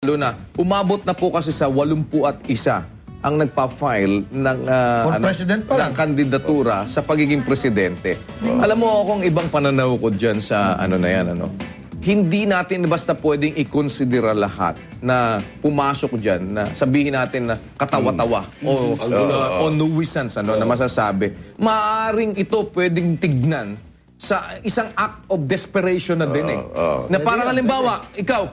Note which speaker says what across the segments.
Speaker 1: Lalo na, umabot na po kasi sa 81 ang nagpa-file ng, ng kandidatura sa pagiging presidente. Alam mo akong ibang pananaw ko dyan sa hindi natin basta pwedeng i-considera lahat na pumasok dyan, na sabihin natin na katawa-tawa o nuisance na masasabi. Maaring ito pwedeng tignan sa isang act of desperation na din na parang halimbawa, ikaw,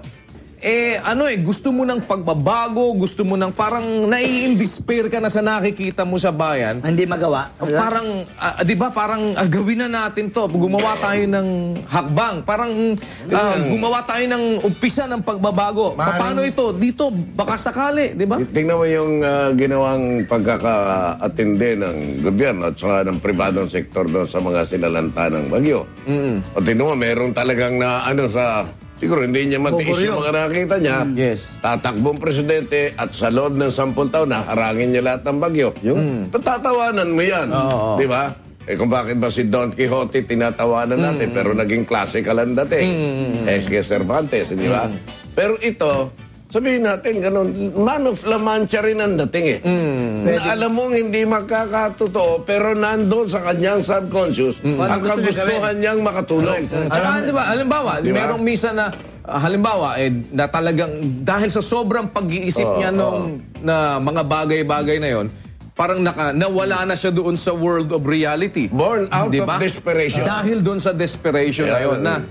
Speaker 1: gusto mo ng pagbabago, gusto mo ng parang nai-despair ka na sa nakikita mo sa bayan.
Speaker 2: Hindi magawa.
Speaker 1: Parang, di ba, parang gawin na natin to. Gumawa tayo ng hakbang. Parang gumawa tayo ng umpisa ng pagbabago. Paano ito? Dito, baka sakali, di ba?
Speaker 3: Tingnan mo yung ginawang pagkaka-atinde ng gobyerno at saka ng pribadong sektor doon sa mga sinalanta ng bagyo. O tingnan mo, meron talagang na sa... Siguro hindi niya matiis yung mga nakakita niya.
Speaker 1: Yes.
Speaker 3: Tatakbong presidente at sa loob ng 10 taon, harangin niya lahat ng bagyo. Tatawanan mo yan. Di ba? Kung bakit ba si Don Quixote tinatawanan natin pero naging classical ang dating. S.K. Cervantes, di ba? Pero ito, sabihin natin, ganun, man of La Mancha rin ang dating Na alam mong hindi magkakatotoo, pero nandun sa kanyang subconscious, ang kagustuhan niyang makatulong.
Speaker 1: Saka, di ba, halimbawa, merong misa na, halimbawa, na talagang, dahil sa sobrang pag-iisip niya na mga bagay-bagay na yon, parang nawala na siya doon sa world of reality.
Speaker 3: Born out of desperation.
Speaker 1: Dahil doon sa desperation na yun, na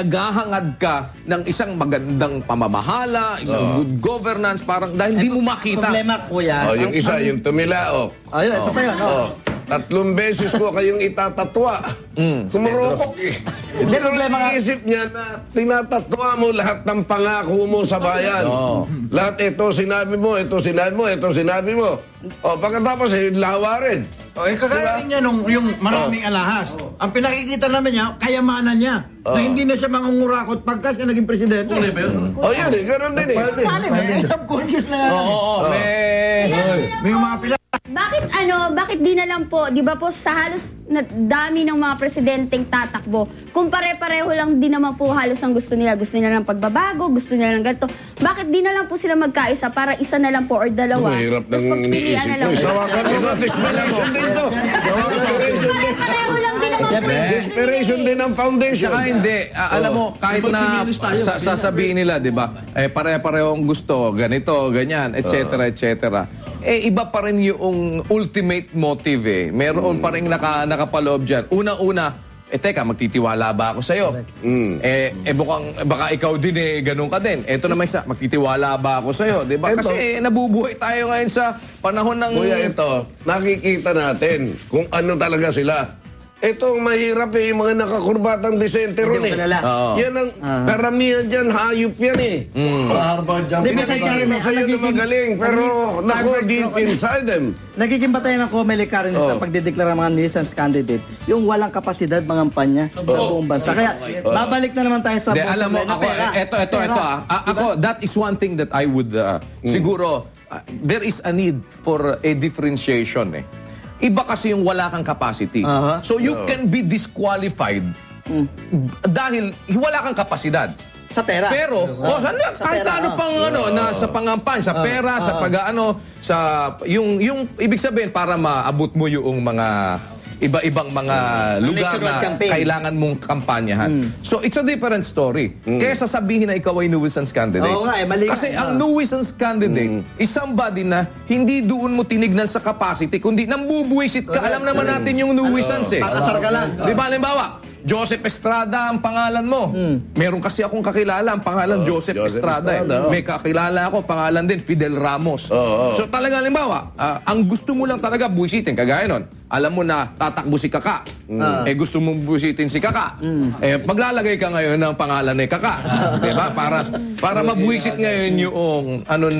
Speaker 1: naghahangad ka ng isang magandang pamamahala, isang good governance, parang dahil hindi mo makita.
Speaker 2: Problema ko yan.
Speaker 3: Yung isa, yung tumilao.
Speaker 2: Ayun, isa pa yan.
Speaker 3: 3 beses ko kayong itatatwa. Kumurokok
Speaker 2: Hindi, problema nga.
Speaker 3: Iisip niya na tinatatwa mo lahat ng pangako mo sa bayan. Lahat ito sinabi mo, ito sinabi mo, ito sinabi mo. Pagkatapos, lawa rin.
Speaker 4: Kagaya rin niya yung maraming alahas. Ang pinakikita naman niya, kayamanan niya. Na hindi na siya mangungurakot pagka siya naging presidente.
Speaker 3: Yun ganun din
Speaker 4: Subconscious na nga. May mga pila.
Speaker 5: Bakit di na lang po, di ba po sa halos na dami ng mga presidenteng tatakbo, kung pare-pareho lang din naman po halos ang gusto nila lang pagbabago, gusto nila lang ganito, bakit di na lang po sila magkaisa para isa na lang po or dalawa?
Speaker 3: Mahirap nang iniisip ko. Desperation din to.
Speaker 5: Pare-pareho lang din naman po.
Speaker 3: Desperation din ang foundation.
Speaker 1: Saka hindi, alam mo, kahit na sasabihin nila, di ba, pare-parehong gusto, ganito, ganyan, etc., etc., iba pa rin yung ultimate motive Meron pa rin nakapaloob dyan. Una-una, teka, magtitiwala ba ako sa'yo? Baka ikaw din ganun ka din. Eto naman isa, magtitiwala ba ako sa'yo? Diba? Kasi nabubuhay tayo ngayon sa panahon ng...
Speaker 3: Kuya, ito, nakikita natin kung ano talaga sila. Ito ang mahirap yung mga nakakurbatang disente ron Yan ang karamihan dyan, hayop yan
Speaker 2: Di ba
Speaker 3: sa'yo na magaling, pero naku, deep inside them.
Speaker 2: Nagiging batayan ng Comelec Karen sa pagdideklara ng mga nuisance candidate, yung walang kapasidad mangampanya sa buong bansa. Kaya babalik na naman tayo sa
Speaker 1: alam mo, ako, that is one thing that I would, siguro, there is a need for a differentiation Iba kasi yung wala kang capacity. So you can be disqualified dahil wala kang kapasidad.
Speaker 2: Sa pera.
Speaker 1: Pero, kahit ano pang sa pangampan, sa pera, sa pag-ano, yung ibig sabihin para maabot mo yung mga iba-ibang mga lugar na kailangan mong kampanyahan. So, it's a different story. Kaya sasabihin na ikaw ay nuisance candidate. Kasi ang nuisance candidate is somebody na hindi doon mo tinignan sa capacity, kundi nambubuisit ka. Alam naman natin yung nuisance
Speaker 2: Pakasar ka lang.
Speaker 1: Di ba, halimbawa, Joseph Estrada ang pangalan mo. Meron kasi akong kakilala, ang pangalan Joseph Estrada. May kakilala ako, pangalan din, Fidel Ramos. So talaga, halimbawa, ang gusto mo lang talaga buwisitin, kagaya nun. Alam mo na tatakbo si Kaka. Gusto mong buwisitin si Kaka. Maglalagay ka ngayon ng pangalan ni Kaka. Diba? Para mabuwisit ngayon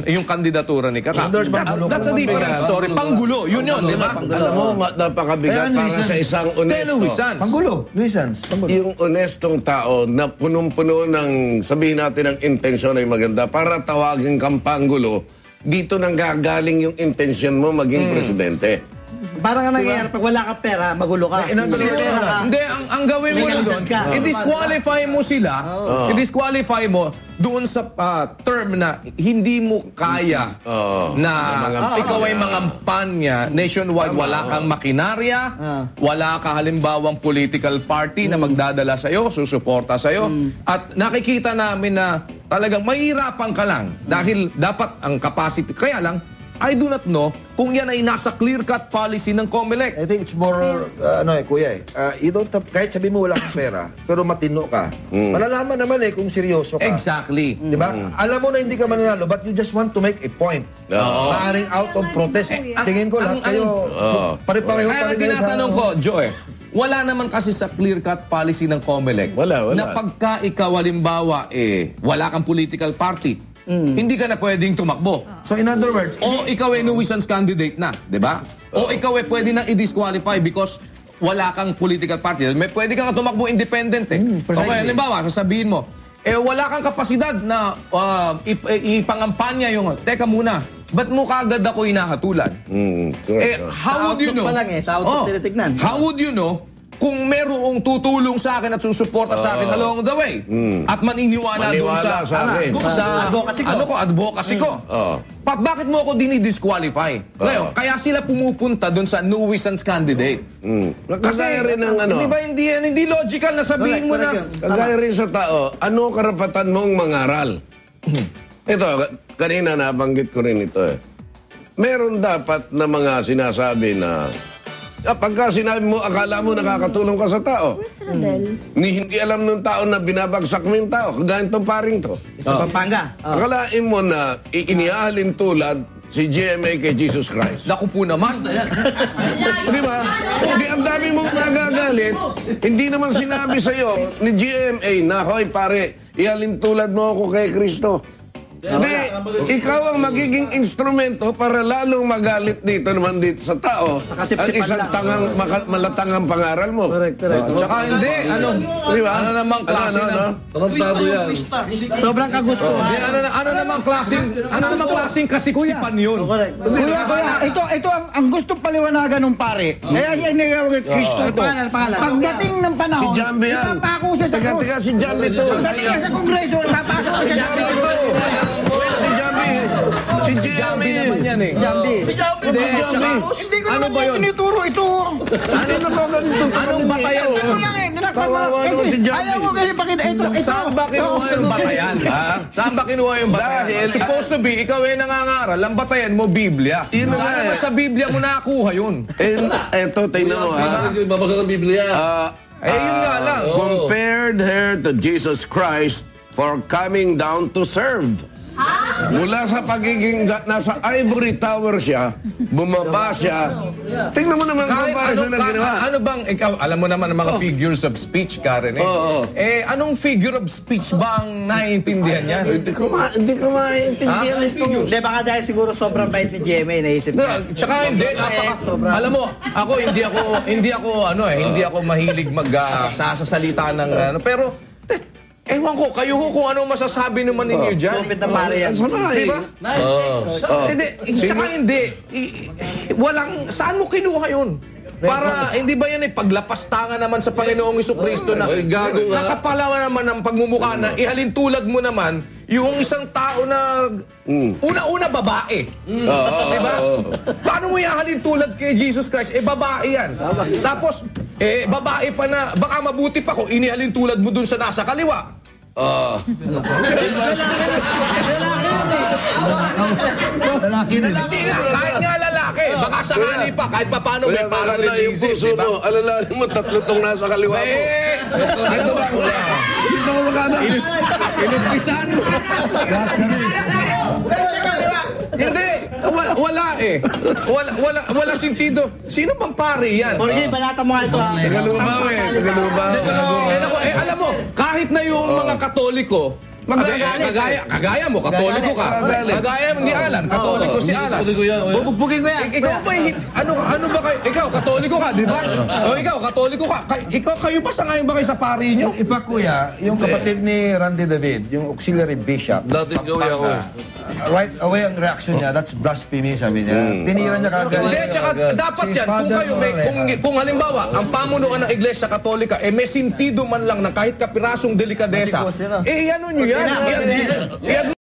Speaker 1: yung kandidatura ni Kaka. That's a different story. Panggulo. Yun, di ba?
Speaker 3: Alam mo, napakabigat para sa isang honesto.
Speaker 4: Panggulo. Nuisance.
Speaker 3: Yung honestong tao na punong-puno ng, sabihin natin, ang intensyon ay maganda para tawagin kang panggulo, dito nang gagaling yung intensyon mo maging presidente.
Speaker 2: Parang ang nangyayari, pag wala kang pera, magulo ka. Pag may pera ka,
Speaker 1: Hindi, ang gawin mo
Speaker 2: May
Speaker 1: lang doon,
Speaker 2: ka.
Speaker 1: i-disqualify mo sila, i-disqualify mo doon sa term na hindi mo kaya na ikaw ay mangampanya nationwide, wala kang makinarya, wala ka halimbawang political party na magdadala sa'yo, susuporta sa'yo, at nakikita namin na talagang mahirapan ka lang dahil dapat ang capacity, kaya lang, I do not know kung yan ay nasa clear-cut policy ng COMELEC.
Speaker 6: I think it's more, kuya you don't have, kahit sabi mo wala kang pera, pero matino ka, malalaman naman kung seryoso ka.
Speaker 1: Exactly.
Speaker 6: Di ba? Alam mo na hindi ka mananalo, but you just want to make a point. Maaring out of protest. Tingin ko lahat kayo, pare-pareho pa
Speaker 1: Kaya
Speaker 6: rin kayo sa...
Speaker 1: tinatanong ko, Joe, wala naman kasi sa clear-cut policy ng COMELEC
Speaker 3: Wala.
Speaker 1: na pagka ikaw halimbawa, wala kang political party, hindi ka na pwedeng tumakbo.
Speaker 6: So in other words,
Speaker 1: O ikaw ay nuisance candidate na, di ba? O ikaw ay pwede nang i-disqualify because wala kang political party. May pwede kang tumakbo independent Okay, halimbawa, sasabihin mo, wala kang kapasidad na ipangampanya yung, teka muna, ba't mo kagad ako hinahatulan? How would you know?
Speaker 2: pa lang sa outlook tinitignan.
Speaker 1: How would you know kung merong tutulong sa akin at susuporta sa akin along the way at maniniwala doon
Speaker 3: Maniwala sa akin.
Speaker 1: advocacy ko. Bakit mo ako dinidisqualify? Ngayon, kaya sila pumupunta doon sa nuisance candidate.
Speaker 3: Kagaya rin ng ano.
Speaker 1: Di ba hindi logical na sabihin mo na
Speaker 3: Kagaya rin sa tao, ano karapatan mong mangaral? Ito, kanina nabanggit ko rin ito Meron dapat na mga sinasabi na pagka sinabi mo, akala mo nakakatulong ka sa tao. Hindi alam ng tao na binabagsak mo yung tao. Kagaya itong paring to.
Speaker 2: Sa Pampanga.
Speaker 3: Akalain mo na iniahalin tulad si GMA kay Jesus Christ.
Speaker 1: naku po naman.
Speaker 3: Di ba? Hindi, ang dami mong magagalit. Hindi naman sinabi sa'yo ni GMA na, hoy pare, ihalin tulad mo ako kay Kristo. Hindi, ikaw ang magiging instrumento para lalong magalit dito naman dito sa tao ang isang malatangang pangaral mo.
Speaker 2: Correct.
Speaker 1: Tsaka hindi,
Speaker 3: Di ba?
Speaker 1: ano namang klase
Speaker 2: Sobrang kagusto.
Speaker 1: ano namang klaseng kasiksipan yun?
Speaker 4: Kuya, ito ang gusto paliwanagan ng pare. Kaya yan nagawag Kristo ito.
Speaker 2: Pangalan.
Speaker 4: Pagdating ng panahon,
Speaker 3: Si Jambi yan.
Speaker 4: ipapako siya sa krus.
Speaker 3: Si Jambi to.
Speaker 4: Pagdating niya sa kongreso, ipapasok siya sa krus.
Speaker 3: Si
Speaker 1: Jambi
Speaker 3: Jambi.
Speaker 1: naman yan
Speaker 2: Jambi.
Speaker 1: Hindi, tsaka,
Speaker 4: Hindi ko
Speaker 1: ano
Speaker 4: naman
Speaker 1: ba
Speaker 4: yan
Speaker 1: yun?
Speaker 4: tinuturo ito.
Speaker 3: Ano na ba ganito?
Speaker 1: Anong batayan?
Speaker 4: Ito lang
Speaker 3: Kawawa naman si Jambi.
Speaker 4: Ayaw mo kasi pakita. Ito.
Speaker 1: Saan ba kinuha yung batayan? Saan ba kinuha yung batayan?
Speaker 3: Dahil-
Speaker 1: Supposed to be, ikaw ay nangangaral, ang batayan mo, Biblia.
Speaker 3: Yun na nga
Speaker 1: Saan naman sa Biblia mo nakuha yun?
Speaker 3: Eto, tingnan mo
Speaker 7: Babasa ng Biblia.
Speaker 1: Yun nga lang.
Speaker 3: Compared her to Jesus Christ for coming down to serve. Mula sa pagiging nasa ivory tower siya, bumaba siya. Tingnan mo naman comparison ng ginawa.
Speaker 1: Ano bang, ikaw, alam mo naman ang mga figures of speech, Karen anong figure of speech ba ang naiintindihan yan?
Speaker 3: Hindi ko maintindihan ito.
Speaker 2: Hindi, baka dahil siguro sobrang bait ni GMA, naisip niya.
Speaker 1: Tsaka hindi, alam mo, ako hindi ako mahilig magsasalita ng pero ewan ko, kayo kung ano masasabi naman ninyo dyan.
Speaker 2: Kupit na pare yan.
Speaker 1: Diba? Tsaka hindi. Saan mo kinuha yun? Para, hindi ba yan paglapastangan naman sa Panginoong Jesucristo na nakapalawan naman ng pagmumukha na ihalin tulad mo naman yung isang tao na una-una babae. Diba? Paano mo ihalin tulad kay Jesus Christ? Babae yan. Tapos, babae pa na, baka mabuti pa kung inihalin tulad mo dun sa nasa kaliwa. Hindi nga, kahit nga lalaki, baka sakali pa, kahit pa paano may parang
Speaker 3: Yung
Speaker 1: religious,
Speaker 3: puso
Speaker 1: diba?
Speaker 3: mo, alalahanin mo, tatlo tong nasa kaliwa mo.
Speaker 1: Ito ba? Inumpisan mo. Hindi, wala wala sentido. Sino bang pare yan?
Speaker 2: Jorge, banata mo nga ito.
Speaker 3: Tagalubaw.
Speaker 1: Alam mo, kahit na yung mga Katoliko Kagaya mo, katoliko ka. Kagaya mo ni Alan, katoliko si Alan.
Speaker 2: Bubugbugin ko yan.
Speaker 1: Ikaw ba, ano ba kayo? Ikaw, katoliko ka, di ba? O ikaw, katoliko ka. Kayo pa sa ngayon ba kayo sa pari nyo?
Speaker 6: Iba kuya, yung kapatid ni Randy David, yung auxiliary bishop,
Speaker 3: Dating gawin ako.
Speaker 6: right away ang reaction niya, that's blasphemy, sabi niya. Tinira niya kagad.
Speaker 1: Hindi, tsaka dapat yan, kung kayo, kung halimbawa, ang pamunuan ng Iglesia Katolika, may sintido man lang ng kahit kapirasong delikadesa, ano nyo yan?